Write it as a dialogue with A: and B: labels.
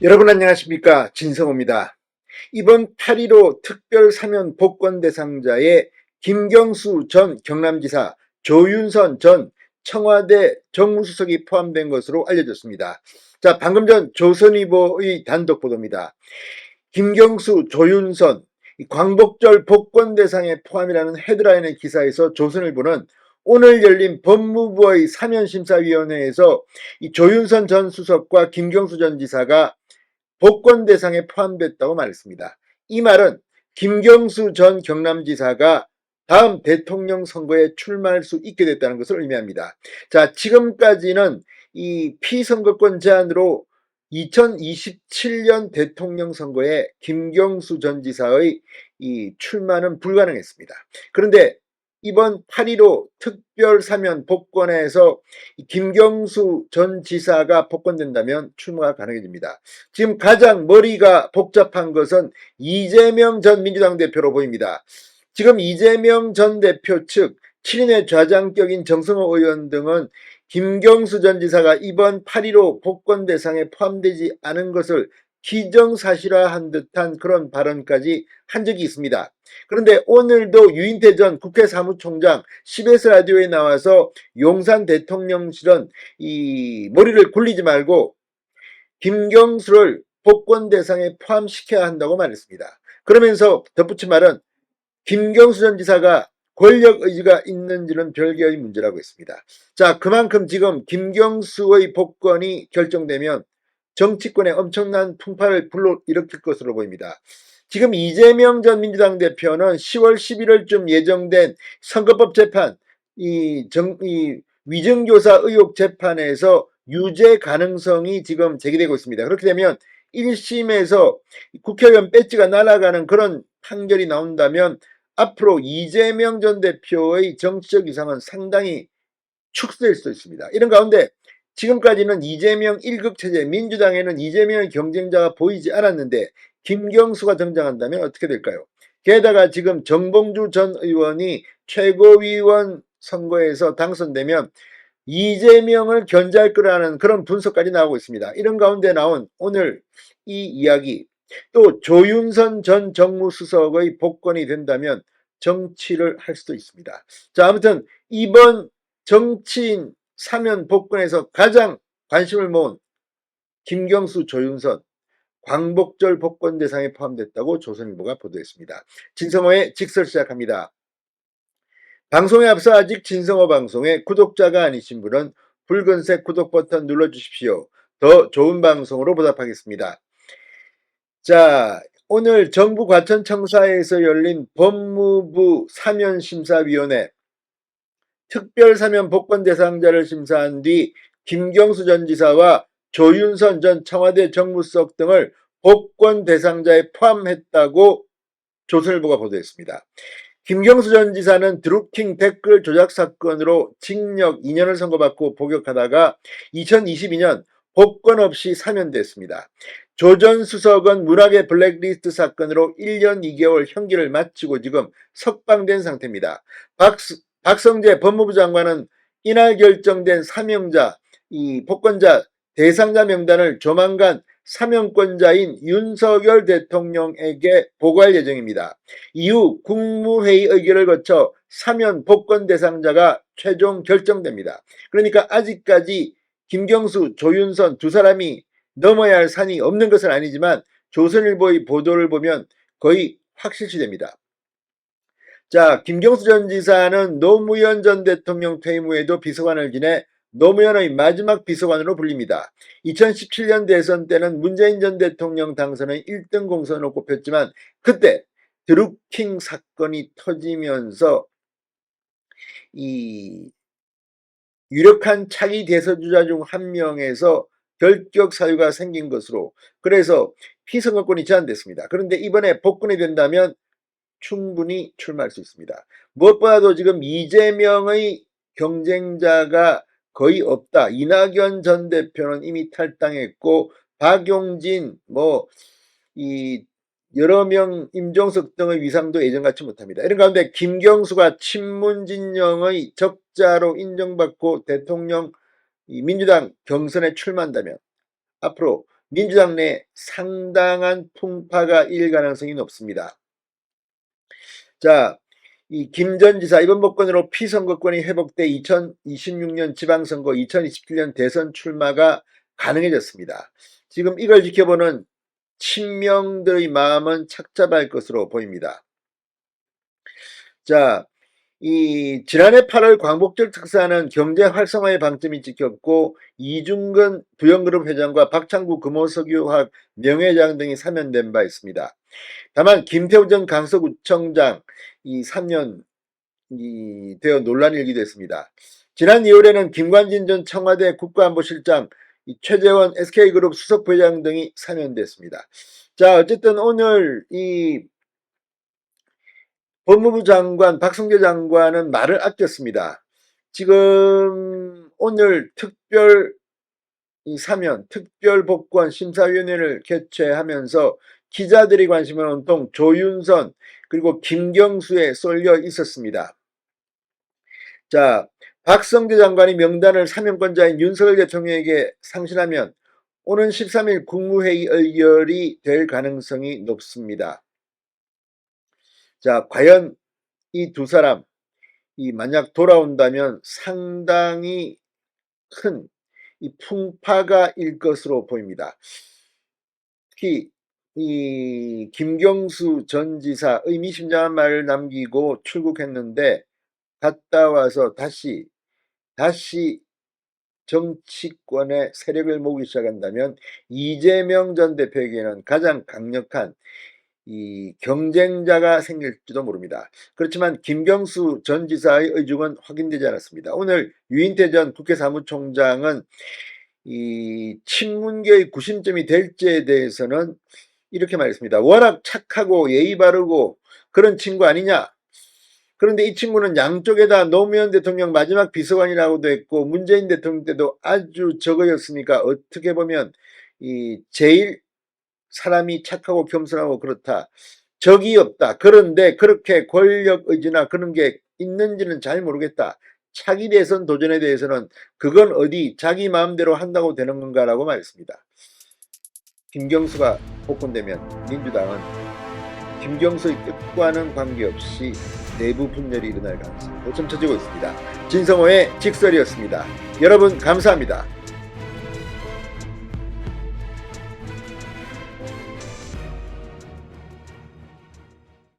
A: 여러분 안녕하십니까, 진성호입니다. 이번 8.15 특별 사면 복권 대상자에 김경수 전 경남지사, 조윤선 전 청와대 정무수석이 포함된 것으로 알려졌습니다. 자, 방금 전 조선일보의 단독 보도입니다. 김경수, 조윤선, 광복절 복권 대상에 포함이라는 헤드라인의 기사에서 조선일보는 오늘 열린 법무부의 사면심사위원회에서 이 조윤선 전 수석과 김경수 전 지사가 복권 대상에 포함됐다고 말했습니다. 이 말은 김경수 전 경남지사가 다음 대통령 선거에 출마할 수 있게 됐다는 것을 의미합니다. 자, 지금까지는 이 피선거권 제한으로 2027년 대통령 선거에 김경수 전 지사의 이 출마는 불가능했습니다. 그런데 이번 8.15 특별 사면 복권에서 김경수 전 지사가 복권된다면 출마가 가능해집니다. 지금 가장 머리가 복잡한 것은 이재명 전 민주당 대표로 보입니다. 지금 이재명 전 대표 측 7인의 좌장격인 정성호 의원 등은 김경수 전 지사가 이번 8.15 복권 대상에 포함되지 않은 것을 기정사실화한 듯한 그런 발언까지 한 적이 있습니다. 그런데 오늘도 유인태 전 국회 사무총장 CBS 라디오에 나와서 용산 대통령실은 이 머리를 굴리지 말고 김경수를 복권 대상에 포함시켜야 한다고 말했습니다. 그러면서 덧붙인 말은 김경수 전 지사가 권력 의지가 있는지는 별개의 문제라고 했습니다. 자, 그만큼 지금 김경수의 복권이 결정되면 정치권에 엄청난 풍파를 불러일으킬 것으로 보입니다. 지금 이재명 전 민주당 대표는 10월 11일쯤 예정된 선거법 재판, 이 위증교사 의혹 재판에서 유죄 가능성이 지금 제기되고 있습니다. 그렇게 되면 1심에서 국회의원 배지가 날아가는 그런 판결이 나온다면 앞으로 이재명 전 대표의 정치적 위상은 상당히 축소될 수도 있습니다. 이런 가운데 지금까지는 이재명 1급 체제, 민주당에는 이재명의 경쟁자가 보이지 않았는데 김경수가 등장한다면 어떻게 될까요? 게다가 지금 정봉주 전 의원이 최고위원 선거에서 당선되면 이재명을 견제할 거라는 그런 분석까지 나오고 있습니다. 이런 가운데 나온 오늘 이 이야기, 또 조윤선 전 정무수석의 복권이 된다면 정치를 할 수도 있습니다. 자, 아무튼 이번 정치인 사면 복권에서 가장 관심을 모은 김경수, 조윤선, 광복절 복권 대상에 포함됐다고 조선일보가 보도했습니다. 진성호의 직설 시작합니다. 방송에 앞서 아직 진성호 방송의 구독자가 아니신 분은 붉은색 구독 버튼 눌러주십시오. 더 좋은 방송으로 보답하겠습니다. 자, 오늘 정부 과천청사에서 열린 법무부 사면심사위원회 특별 사면 복권 대상자를 심사한 뒤 김경수 전 지사와 조윤선 전 청와대 정무수석 등을 복권 대상자에 포함했다고 조선일보가 보도했습니다. 김경수 전 지사는 드루킹 댓글 조작 사건으로 징역 2년을 선고받고 복역하다가 2022년 복권 없이 사면됐습니다. 조 전 수석은 문학의 블랙리스트 사건으로 1년 2개월 형기를 마치고 지금 석방된 상태입니다. 박성재 법무부 장관은 이날 결정된 사명자, 이 복권자 대상자 명단을 조만간 사명권자인 윤석열 대통령에게 보고할 예정입니다. 이후 국무회의 의결을 거쳐 사면 복권 대상자가 최종 결정됩니다. 그러니까 아직까지 김경수, 조윤선 두 사람이 넘어야 할 산이 없는 것은 아니지만 조선일보의 보도를 보면 거의 확실시됩니다. 자, 김경수 전 지사는 노무현 전 대통령 퇴임 후에도 비서관을 지내 노무현의 마지막 비서관으로 불립니다. 2017년 대선 때는 문재인 전 대통령 당선의 1등 공선으로 꼽혔지만 그때 드루킹 사건이 터지면서 이 유력한 차기 대선주자 중 한 명에서 결격 사유가 생긴 것으로, 그래서 피선거권이 제한됐습니다. 그런데 이번에 복권이 된다면 충분히 출마할 수 있습니다. 무엇보다도 지금 이재명의 경쟁자가 거의 없다. 이낙연 전 대표는 이미 탈당했고 박용진 이 여러 명 임종석 등의 위상도 예전같지 못합니다. 이런 가운데 김경수가 친문진영의 적자로 인정받고 대통령 민주당 경선에 출마한다면 앞으로 민주당 내 상당한 풍파가 일 가능성이 높습니다. 자, 이 김 전 지사 이번 복권으로 피선거권이 회복돼 2026년 지방선거, 2027년 대선 출마가 가능해졌습니다. 지금 이걸 지켜보는 친명들의 마음은 착잡할 것으로 보입니다. 자, 이 지난해 8월 광복절 특사는 경제 활성화의 방점이 찍혔고 이중근 부영그룹 회장과 박창구 금호석유화학 명예회장 등이 사면된 바 있습니다. 다만 김태우 전 강서구청장 이 3년 되어 논란이 일기도 했습니다. 지난 2월에는 김관진 전 청와대 국가안보실장, 최재원 SK그룹 수석부회장 등이 사면됐습니다. 자, 어쨌든 오늘 이 법무부 장관 박성재 장관은 말을 아꼈습니다. 지금 오늘 특별 사면, 특별복권 심사위원회를 개최하면서 기자들이 관심을 온통 조윤선 그리고 김경수에 쏠려 있었습니다. 자, 박성재 장관이 명단을 사면권자인 윤석열 대통령에게 상실하면 오는 13일 국무회의 의결이 될 가능성이 높습니다. 자, 과연 이 두 사람 만약 돌아온다면 상당히 큰 이 풍파가 일 것으로 보입니다. 특히 이 김경수 전 지사 의미심장한 말을 남기고 출국했는데 갔다 와서 다시 정치권의 세력을 모으기 시작한다면 이재명 전 대표에게는 가장 강력한 이 경쟁자가 생길지도 모릅니다. 그렇지만 김경수 전 지사의 의중은 확인되지 않았습니다. 오늘 유인태 전 국회 사무총장은 이 친문계의 구심점이 될지에 대해서는 이렇게 말했습니다. 워낙 착하고 예의 바르고 그런 친구 아니냐. 그런데 이 친구는 양쪽에다 노무현 대통령 마지막 비서관이라고도 했고 문재인 대통령 때도 아주 적어였으니까 어떻게 보면 이 제일 사람이 착하고 겸손하고 그렇다. 적이 없다. 그런데 그렇게 권력 의지나 그런 게 있는지는 잘 모르겠다. 차기 대선 도전에 대해서는 그건 어디 자기 마음대로 한다고 되는 건가라고 말했습니다. 김경수가 복권되면 민주당은 김경수의 뜻과는 관계없이 내부 분열이 일어날 가능성이 점쳐지고 있습니다. 진성호의 직설이었습니다. 여러분 감사합니다.